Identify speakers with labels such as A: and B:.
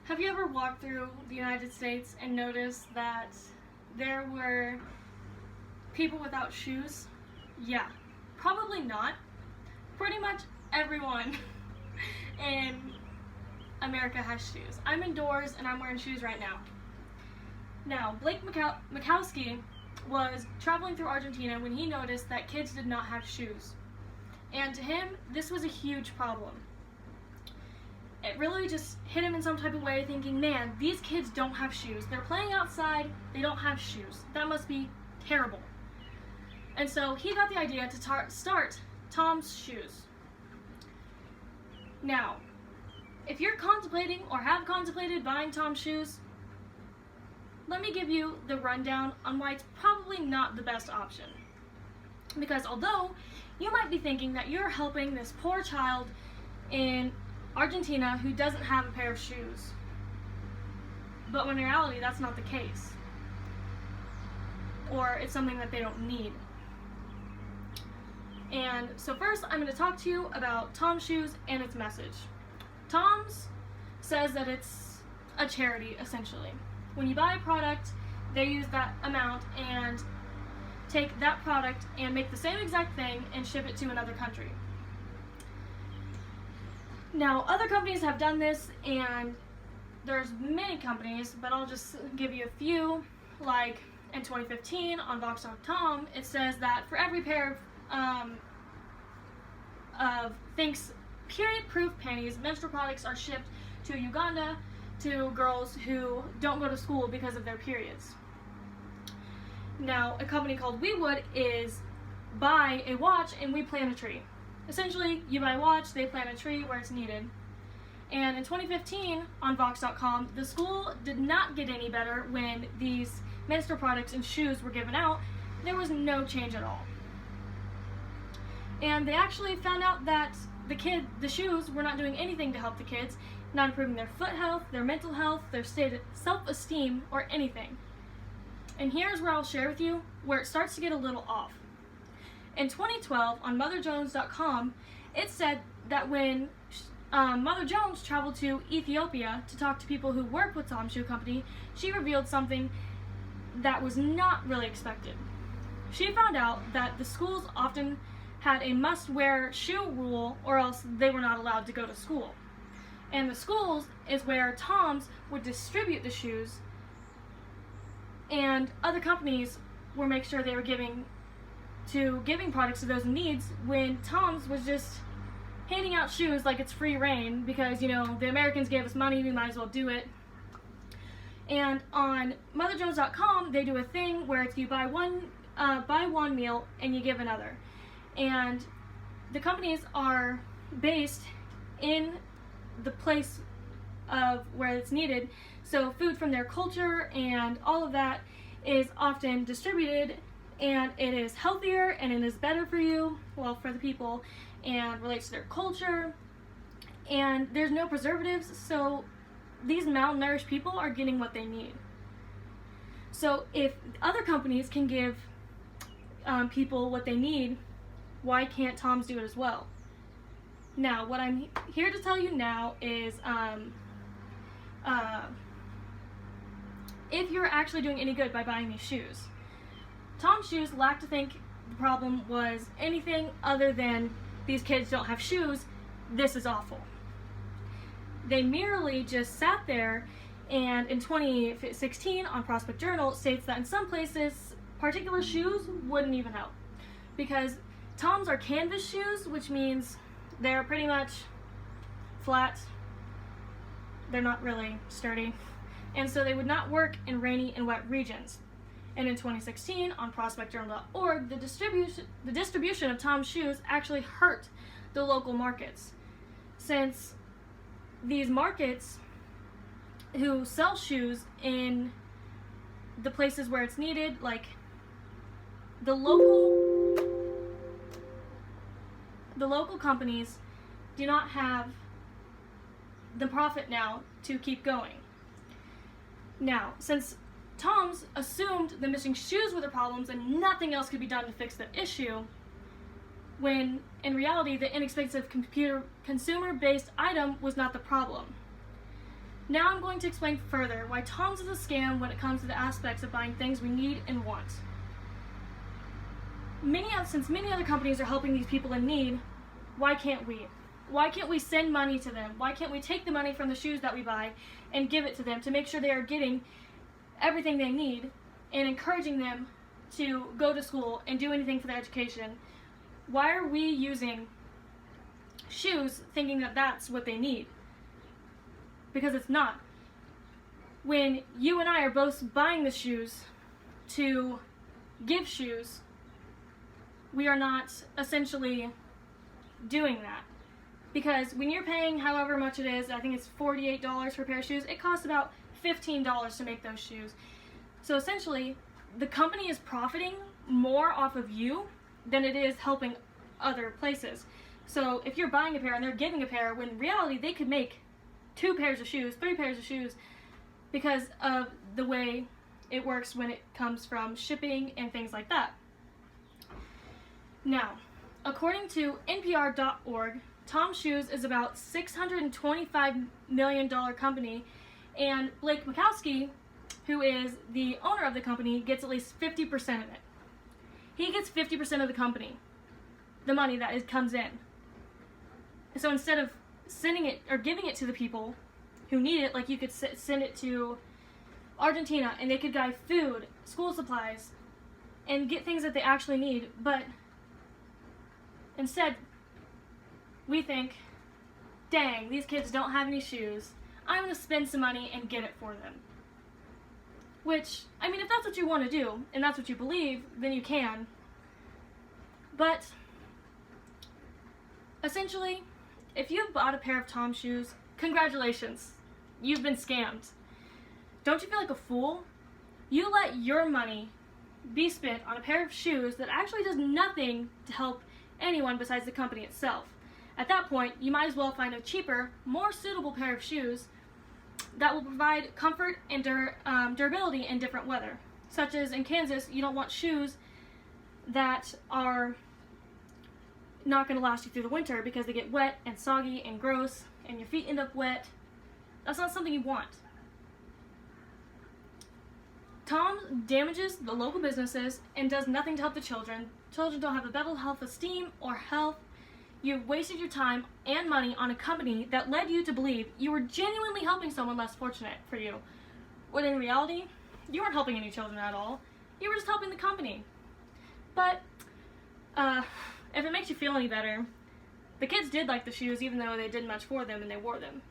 A: Have you ever walked through the United States and noticed that there were people without shoes? Yeah, probably not. Pretty much everyone in America has shoes. I'm indoors and I'm wearing shoes right now. Now, Blake Mikowski was traveling through Argentina when he noticed that kids did not have shoes. And to him, this was a huge problem. It really just hit him in some type of way, thinking, man, these kids don't have shoes. They're playing outside, they don't have shoes. That must be terrible. And so he got the idea to start Tom's Shoes. Now, if you're contemplating or have contemplated buying Tom's Shoes, let me give you the rundown on why it's probably not the best option. Because although you might be thinking that you're helping this poor child in Argentina who doesn't have a pair of shoes, but when in reality that's not the case, or it's something that they don't need. And so first I'm going to talk to you about Tom's Shoes and its message. Tom's says that it's a charity, essentially. When you buy a product, they use that amount and take that product and make the same exact thing and ship it to another country. Now, other companies have done this, and there's many companies, but I'll just give you a few. Like in 2015 on Vox.com, it says that for every pair of Thinks period-proof panties, menstrual products are shipped to Uganda to girls who don't go to school because of their periods. Now, a company called We Would is buy a watch and we plant a tree. Essentially, you buy a watch, they plant a tree where it's needed. And in 2015, on Vox.com, the school did not get any better when these menstrual products and shoes were given out. There was no change at all. And they actually found out that the shoes were not doing anything to help the kids, not improving their foot health, their mental health, their state of self-esteem, or anything. And here's where I'll share with you where it starts to get a little off. In 2012, on MotherJones.com, it said that when Mother Jones traveled to Ethiopia to talk to people who work with Tom's Shoe Company, she revealed something that was not really expected. She found out that the schools often had a must-wear shoe rule, or else they were not allowed to go to school. And the schools is where Tom's would distribute the shoes, and other companies would make sure they were giving products to those in needs, when Tom's was just handing out shoes like it's free reign because, you know, the Americans gave us money, we might as well do it. And on MotherJones.com, they do a thing where it's you buy one meal and you give another. And the companies are based in the place of where it's needed, so food from their culture and all of that is often distributed, and it is healthier and it is better for you, well, for the people, and relates to their culture, and there's no preservatives, so these malnourished people are getting what they need. So if other companies can give people what they need, why can't Tom's do it as well? Now, what I'm here to tell you now is if you're actually doing any good by buying these shoes. Tom's Shoes like to think the problem was anything other than these kids don't have shoes, this is awful. They merely just sat there, and in 2016 on Prospect Journal states that in some places particular shoes wouldn't even help, because Tom's are canvas shoes, which means they're pretty much flat, they're not really sturdy, and so they would not work in rainy and wet regions. And in 2016, on prospectjournal.org, the distribution of Tom's Shoes actually hurt the local markets, since these markets who sell shoes in the places where it's needed, like the local companies, do not have the profit now to keep going. Now, since Tom's assumed the missing shoes were the problems and nothing else could be done to fix the issue, when in reality the inexpensive consumer-based item was not the problem. Now I'm going to explain further why Tom's is a scam when it comes to the aspects of buying things we need and want. Since many other companies are helping these people in need, why can't we? Why can't we send money to them? Why can't we take the money from the shoes that we buy and give it to them to make sure they are getting everything they need and encouraging them to go to school and do anything for their education? Why are we using shoes thinking that that's what they need? Because it's not. When you and I are both buying the shoes to give shoes, we are not essentially doing that. Because when you're paying however much it is, I think it's $48 for a pair of shoes, it costs about $15 to make those shoes. So essentially, the company is profiting more off of you than it is helping other places. So if you're buying a pair and they're giving a pair, when in reality they could make 2 pairs of shoes, 3 pairs of shoes, because of the way it works when it comes from shipping and things like that. Now, according to NPR.org, Tom's Shoes is about $625 million company, and Blake Makowski, who is the owner of the company, gets at least 50% of it. He gets 50% of the company, the money that comes in. And so instead of sending it or giving it to the people who need it, like you could send it to Argentina and they could buy food, school supplies, and get things that they actually need, but instead we think, dang, these kids don't have any shoes, I'm going to spend some money and get it for them. Which, I mean, if that's what you want to do, and that's what you believe, then you can. But essentially, if you've bought a pair of Tom's shoes, congratulations, you've been scammed. Don't you feel like a fool? You let your money be spent on a pair of shoes that actually does nothing to help anyone besides the company itself. At that point, you might as well find a cheaper, more suitable pair of shoes that will provide comfort and durability in different weather. Such as in Kansas, you don't want shoes that are not going to last you through the winter because they get wet and soggy and gross and your feet end up wet. That's not something you want. Tom damages the local businesses and does nothing to help the children. Children don't have a better self-esteem or health. You've wasted your time and money on a company that led you to believe you were genuinely helping someone less fortunate for you, when in reality, you weren't helping any children at all. You were just helping the company. But if it makes you feel any better, the kids did like the shoes even though they didn't much for them and they wore them.